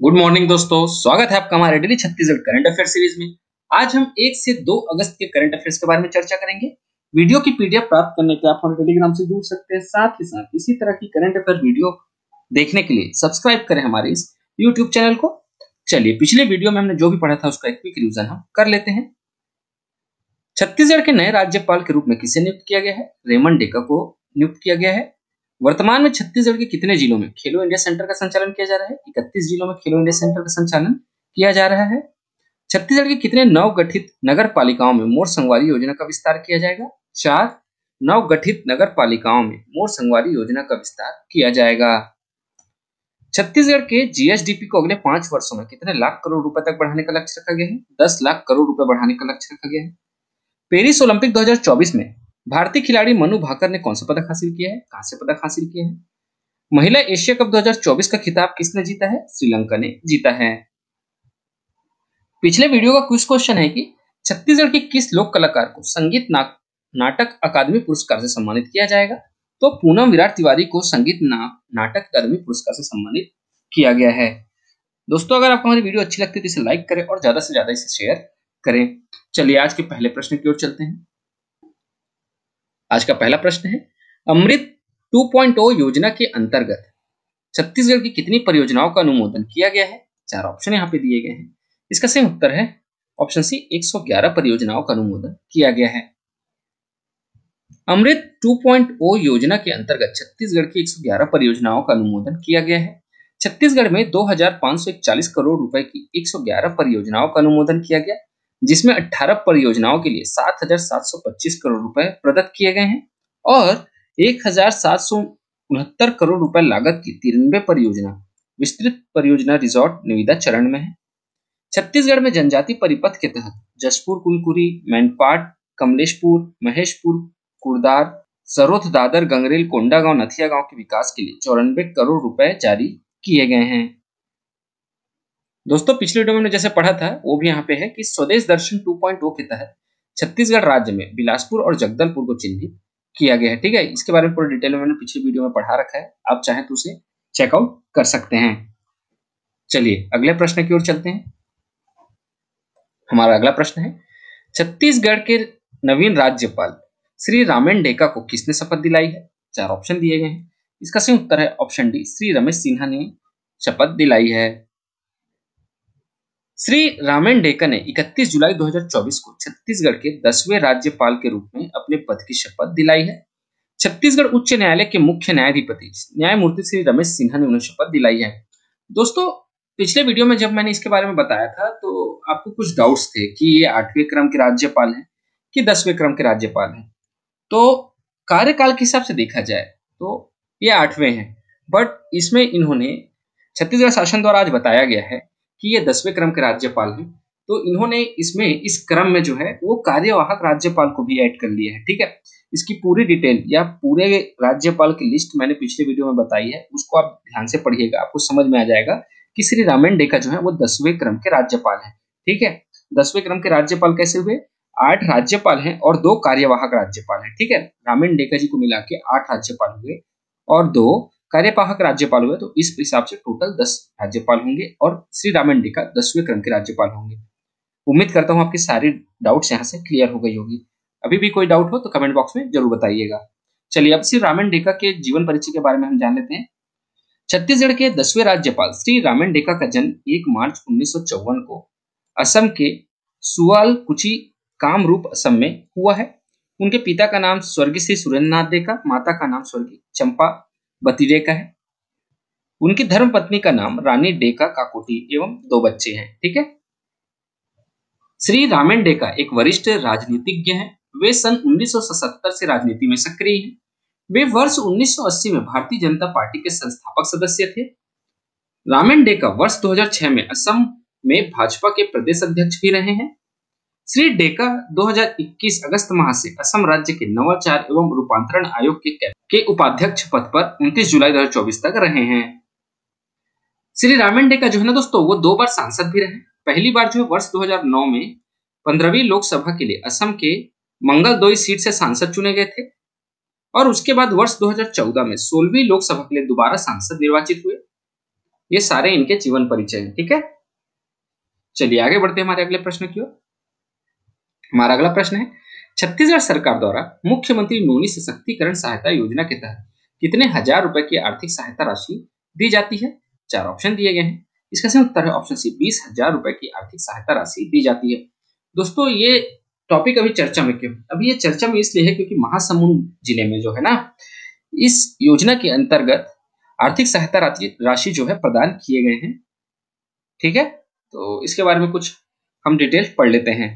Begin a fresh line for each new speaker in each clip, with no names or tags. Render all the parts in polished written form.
Good morning दोस्तों, स्वागत है आपका हमारे daily Chhattisgarh current affair series में। आज हम 1 से 2 अगस्त के करंट अफेयर्स के बारे में चर्चा करेंगे। वीडियो की पीडीएफ प्राप्त करने के लिए आप हमारे टेलीग्राम से जुड़ सकते हैं। साथ ही साथ इसी तरह की करंट अफेयर वीडियो देखने के लिए सब्सक्राइब करें हमारे इस यूट्यूब चैनल को। चलिए, पिछले वीडियो में हमने जो भी पढ़ा था उसका एक क्विक रिवीजन हम कर लेते हैं। छत्तीसगढ़ के नए राज्यपाल के रूप में किसे नियुक्त किया गया है? रेमंड डेका को नियुक्त किया गया है। वर्तमान में छत्तीसगढ़ के कितने जिलों में खेलो इंडिया सेंटर का संचालन किया जा रहा है? 31 जिलों में खेलो इंडिया सेंटर का संचालन किया जा रहा है। छत्तीसगढ़ के कितने नवगठित नगर पालिकाओं में मोर संगवारी योजना का विस्तार किया जाएगा? 4 नवगठित नगर पालिकाओं में मोर संगवारी योजना का विस्तार किया जाएगा। छत्तीसगढ़ के जीएसडीपी को अगले 5 वर्षों में कितने लाख करोड़ रुपए तक बढ़ाने का लक्ष्य रखा गया है? 10 लाख करोड़ रुपए बढ़ाने का लक्ष्य रखा गया है। पेरिस ओलंपिक 2024 में भारतीय खिलाड़ी मनु भाकर ने कौन सा पदक हासिल किया है? कांस्य पदक हासिल किया है। महिला एशिया कप 2024 का खिताब किसने जीता है? श्रीलंका ने जीता है। पिछले वीडियो का क्विज क्वेश्चन है कि छत्तीसगढ़ के किस लोक कलाकार को संगीत नाटक अकादमी पुरस्कार से सम्मानित किया जाएगा? तो पूनम विराट तिवारी को संगीत नाटक अकादमी पुरस्कार से सम्मानित किया गया है। दोस्तों, अगर आपको हमारी वीडियो अच्छी लगती है तो इसे लाइक करें और ज्यादा से ज्यादा इसे शेयर करें। चलिए, आज के पहले प्रश्न की ओर चलते हैं। आज का पहला प्रश्न है, अमृत 2.0 योजना के अंतर्गत छत्तीसगढ़ की कितनी परियोजनाओं का अनुमोदन किया गया है? 4 ऑप्शन यहाँ पे दिए गए हैं। इसका सही उत्तर है ऑप्शन सी, 111 परियोजनाओं का अनुमोदन किया गया है। अमृत 2.0 योजना के अंतर्गत छत्तीसगढ़ की 111 परियोजनाओं का अनुमोदन किया गया है। छत्तीसगढ़ में 2541 करोड़ रुपए की 111 परियोजनाओं का अनुमोदन किया गया, जिसमें 18 परियोजनाओं के लिए 7,725 करोड़ रुपए प्रदत्त किए गए हैं और 1,769 करोड़ रुपए लागत की 93 परियोजना विस्तृत परियोजना रिजॉर्ट निविदा चरण में है। छत्तीसगढ़ में जनजाति परिपथ के तहत जसपुर, कुनकुरी, मैनपाट, कमलेशपुर, महेशपुर, कुरदार, सरोथ, दादर, गंगरेल, कोंडागांव, नथिया गांव के विकास के लिए 94 करोड़ रुपए जारी किए गए हैं। दोस्तों, पिछले वीडियो में जैसे पढ़ा था वो भी यहाँ पे है कि स्वदेश दर्शन 2.0 के तहत छत्तीसगढ़ राज्य में बिलासपुर और जगदलपुर को चिन्हित किया गया है। ठीक है, इसके बारे में पूरी डिटेल में मैंने पिछले वीडियो में पढ़ा रखा है, आप चाहें तो उसे चेकआउट कर सकते हैं। चलिए, अगले प्रश्न की ओर चलते हैं। हमारा अगला प्रश्न है, छत्तीसगढ़ के नवीन राज्यपाल श्री रामेन डेका को किसने शपथ दिलाई है? 4 ऑप्शन दिए गए हैं। इसका सही उत्तर है ऑप्शन डी, श्री रमेश सिन्हा ने शपथ दिलाई है। श्री रामेन डेका ने 31 जुलाई 2024 को छत्तीसगढ़ के 10वें राज्यपाल के रूप में अपने पद की शपथ दिलाई है। छत्तीसगढ़ उच्च न्यायालय के मुख्य न्यायाधिपति न्यायमूर्ति श्री रमेश सिन्हा ने उन्हें शपथ दिलाई है। दोस्तों, पिछले वीडियो में जब मैंने इसके बारे में बताया था तो आपको कुछ डाउट्स थे कि ये 8वें क्रम के राज्यपाल हैं कि 10वें क्रम के राज्यपाल हैं। तो कार्यकाल के हिसाब से देखा जाए तो ये 8वें हैं, बट इसमें इन्होंने छत्तीसगढ़ शासन द्वारा आज बताया गया है कि ये 10वें क्रम के राज्यपाल हैं, तो इन्होंने इसमें इस क्रम में जो है वो कार्यवाहक राज्यपाल को भी ऐड कर लिया है। ठीक है, इसकी पूरी डिटेल या पूरे राज्यपाल की लिस्ट मैंने पिछले वीडियो में बताई है, उसको आप ध्यान से पढ़िएगा, आपको समझ में आ जाएगा कि श्री रामेन डेका जो है वो 10वें क्रम के राज्यपाल हैं। ठीक है, 10वें क्रम के राज्यपाल कैसे हुए? 8 राज्यपाल हैं और 2 कार्यवाहक राज्यपाल हैं। ठीक है, रामेन डेका जी को मिला के 8 राज्यपाल हुए और 2 कार्यवाहक राज्यपाल हुए, तो इस हिसाब से टोटल 10 राज्यपाल होंगे और श्री रामेन डेका 10वें क्रम के राज्यपाल होंगे। उम्मीद करता हूं आपकी सारी डाउट्स यहां से क्लियर हो गई होगी। अभी भी कोई डाउट हो तो कमेंट बॉक्स में जरूर बताइएगा। चलिए, अब श्री रामेन डेका के जीवन परिचय के बारे में हम जान लेते हैं। छत्तीसगढ़ के 10वें राज्यपाल श्री रामेन डेका का जन्म 1 मार्च 1954 को असम के सुआलकुची कामरूप असम में हुआ है। उनके पिता का नाम स्वर्गीय श्री सुरेंद्रनाथ डेका, माता का नाम स्वर्गीय चंपा बती डेका है। उनकी धर्मपत्नी का नाम रानी डेका काकोटी एवं 2 बच्चे हैं। ठीक है, श्री रामेन डेका एक वरिष्ठ राजनीतिज्ञ हैं। वे सन 1977 से राजनीति में सक्रिय हैं। वे वर्ष 1980 में भारतीय जनता पार्टी के संस्थापक सदस्य थे। रामेन डेका वर्ष 2006 में असम में भाजपा के प्रदेश अध्यक्ष भी रहे हैं। श्री डेका 2021 अगस्त माह से असम राज्य के नवाचार एवं रूपांतरण आयोग के उपाध्यक्ष पद पर 29 जुलाई 2024 तक रहे हैं। श्री रामेन डेका जो है ना दोस्तों, वो 2 बार सांसद भी रहे। पहली बार जो है वर्ष 2009 में 15वीं लोकसभा के लिए असम के मंगलदोई सीट से सांसद चुने गए थे और उसके बाद वर्ष 2014 में 16वीं लोकसभा के लिए दोबारा सांसद निर्वाचित हुए। ये सारे इनके जीवन परिचय हैं। ठीक है, चलिए आगे बढ़ते हैं हमारे अगले प्रश्न की ओर। हमारा अगला प्रश्न है, छत्तीसगढ़ सरकार द्वारा मुख्यमंत्री नोनी सशक्तिकरण सहायता योजना के तहत कितने हजार रुपए की आर्थिक सहायता राशि दी जाती है? 4 ऑप्शन दिए गए हैं। इसका सही उत्तर है ऑप्शन सी, 20,000 रुपए की आर्थिक सहायता राशि दी जाती है। दोस्तों ये टॉपिक अभी चर्चा में क्यों? अभी ये चर्चा में इसलिए है क्योंकि महासमुंद जिले में जो है ना, इस योजना के अंतर्गत आर्थिक सहायता राशि जो है प्रदान किए गए हैं। ठीक है, तो इसके बारे में कुछ हम डिटेल पढ़ लेते हैं।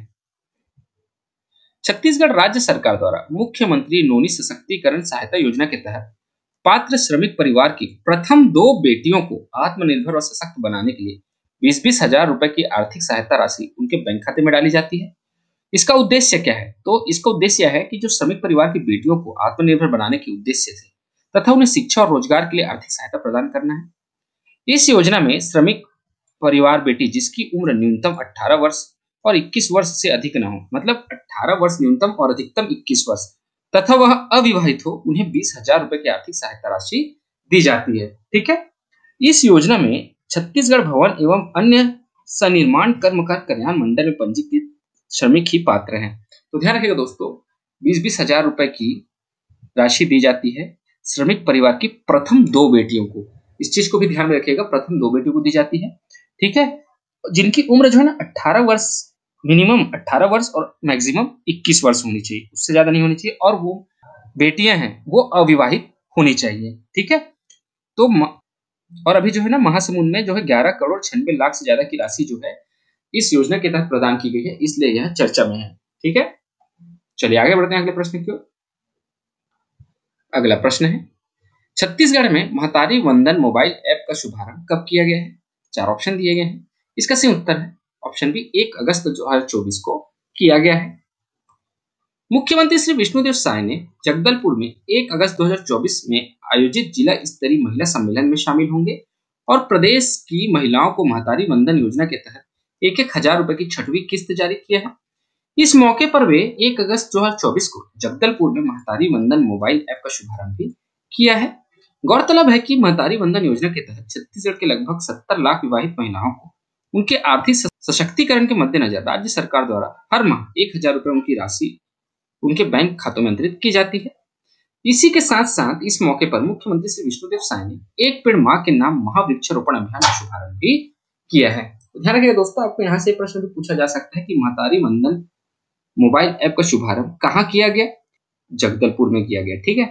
छत्तीसगढ़ राज्य सरकार द्वारा मुख्यमंत्री नोनी सशक्तिकरण सहायता योजना के तहत पात्र श्रमिक परिवार की प्रथम 2 बेटियों को आत्मनिर्भर और सशक्त बनाने के लिए 20-20 हजार रुपए की आर्थिक सहायता राशि उनके बैंक खाते में डाली जाती है। इसका उद्देश्य क्या है? तो इसका उद्देश्य यह है कि जो श्रमिक परिवार की बेटियों को आत्मनिर्भर बनाने के उद्देश्य से तथा उन्हें शिक्षा और रोजगार के लिए आर्थिक सहायता प्रदान करना है। इस योजना में श्रमिक परिवार बेटी जिसकी उम्र न्यूनतम 18 वर्ष और 21 वर्ष से अधिक न हो, मतलब 18 वर्ष न्यूनतम और अधिकतम 21 वर्ष, तथा वह अविवाहित हो, उन्हें 20,000 रुपए की आर्थिक सहायता राशि दी जाती है। ठीक है, इस योजना में छत्तीसगढ़ भवन एवं अन्य सनिर्माण कर्मकार कल्याण मंडल में पंजीकृत श्रमिक ही पात्र हैं। तो ध्यान रखिएगा दोस्तों, 20-20 हजार रुपए की राशि दी जाती है श्रमिक परिवार की प्रथम 2 बेटियों को। इस चीज को भी ध्यान में रखिएगा, प्रथम 2 बेटियों को दी जाती है। ठीक है, जिनकी उम्र जो है ना 18 वर्ष, मिनिमम 18 वर्ष और मैक्सिमम 21 वर्ष होनी चाहिए, उससे ज्यादा नहीं होनी चाहिए, और वो बेटियां हैं वो अविवाहित होनी चाहिए। ठीक है, तो और अभी जो है ना महासमुंद में जो है 11 करोड़ 96 लाख से ज्यादा की राशि जो है इस योजना के तहत प्रदान की गई है, इसलिए यह चर्चा में है। ठीक है, चलिए आगे बढ़ते हैं अगले प्रश्न की ओर। अगला प्रश्न है, छत्तीसगढ़ में महतारी वंदन मोबाइल ऐप का शुभारंभ कब किया गया है? 4 ऑप्शन दिए गए हैं। इसका सही उत्तर है ऑप्शन बी, 1 अगस्त 2024 को किया गया है। मुख्यमंत्री श्री विष्णुदेव साय ने जगदलपुर में 1 अगस्त 2024 में आयोजित जिला स्तरीय महिला सम्मेलन में शामिल होंगे और प्रदेश की महिलाओं को महतारी वंदन योजना के तहत 1-1 हजार रुपए की 6वीं किस्त जारी किया है। इस मौके पर वे 1 अगस्त 2024 को जगदलपुर में महतारी वंदन मोबाइल ऐप का शुभारंभ भी किया है। गौरतलब है कि महतारी वंदन योजना के तहत छत्तीसगढ़ के लगभग 70 लाख विवाहित महिलाओं को उनके आर्थिक सशक्तिकरण के मद्देनजर राज्य सरकार द्वारा हर माह 1,000 रुपए उनकी राशि उनके बैंक खातों में अंतरित की जाती है। इसी के साथ साथ इस मौके पर मुख्यमंत्री श्री विष्णुदेव साय ने एक पेड़ मां के नाम महावृक्षारोपण अभियान का शुभारंभ भी किया है। तो ध्यान रखिएगा दोस्तों, आपको यहाँ से प्रश्न भी पूछा जा सकता है कि महतारी वंदन मोबाइल ऐप का शुभारंभ कहाँ किया गया? जगदलपुर में किया गया। ठीक है,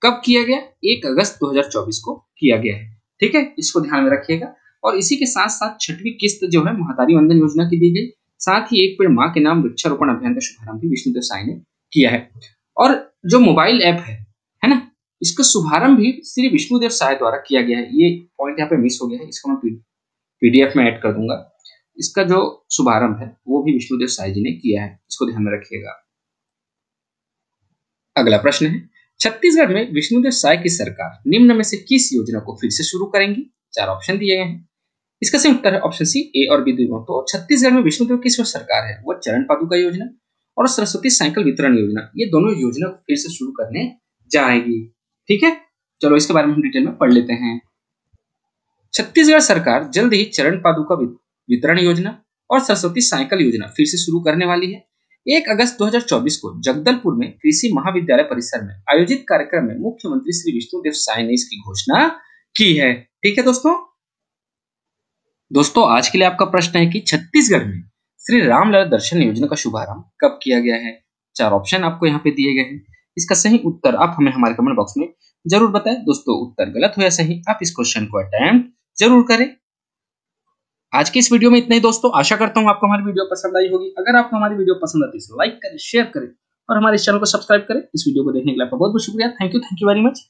कब किया गया? 1 अगस्त 2024 को किया गया है। ठीक है, इसको ध्यान में रखिएगा। और इसी के साथ साथ 6वीं किस्त जो है महतारी वंदन योजना की दी गई, साथ ही एक पेड़ मां के नाम वृक्षारोपण अभियान का शुभारंभ भी विष्णुदेव साय ने किया है। और जो मोबाइल ऐप है ना, इसका शुभारंभ भी श्री विष्णुदेव साय द्वारा किया गया है। ये पॉइंट यहाँ पे मिस हो गया है, इसको मैं पीडीएफ में ऐड कर दूंगा। इसका जो शुभारंभ है वो भी विष्णुदेव साय जी ने किया है, इसको ध्यान में रखिएगा। अगला प्रश्न है, छत्तीसगढ़ में विष्णुदेव साय की सरकार निम्न में से किस योजना को फिर से शुरू करेंगी? 4 ऑप्शन दिए गए हैं। इसका सही उत्तर है ऑप्शन सी, ए और बी दोनों। तो छत्तीसगढ़ में विष्णुदेव की जो सरकार है वो चरण पादुका योजना और सरस्वती साइकिल वितरण योजना, ये दोनों योजना को फिर से शुरू करने जाएगी। ठीक है, चलो इसके बारे में हम डिटेल में पढ़ लेते हैं। छत्तीसगढ़ सरकार जल्द ही चरण पादुका वितरण योजना और सरस्वती साइकिल योजना फिर से शुरू करने वाली है। 1 अगस्त 2024 को जगदलपुर में कृषि महाविद्यालय परिसर में आयोजित कार्यक्रम में मुख्यमंत्री श्री विष्णुदेव साय ने इसकी घोषणा की है। ठीक है दोस्तों, आज के लिए आपका प्रश्न है कि छत्तीसगढ़ में श्री रामलला दर्शन योजना का शुभारंभ कब किया गया है? 4 ऑप्शन आपको यहाँ पे दिए गए हैं। इसका सही उत्तर आप हमें हमारे कमेंट बॉक्स में जरूर बताएं। दोस्तों, उत्तर गलत हो या सही, आप इस क्वेश्चन को अटेम्प्ट जरूर करें। आज के इस वीडियो में इतना ही दोस्तों, आशा करता हूँ आपको हमारी वीडियो पसंद आई होगी। अगर आपको हमारी वीडियो पसंद आती है तो लाइक करें, शेयर करें और हमारे चैनल को सब्सक्राइब करें। इस वीडियो को देखने के लिए आपका बहुत बहुत शुक्रिया। Thank you very much.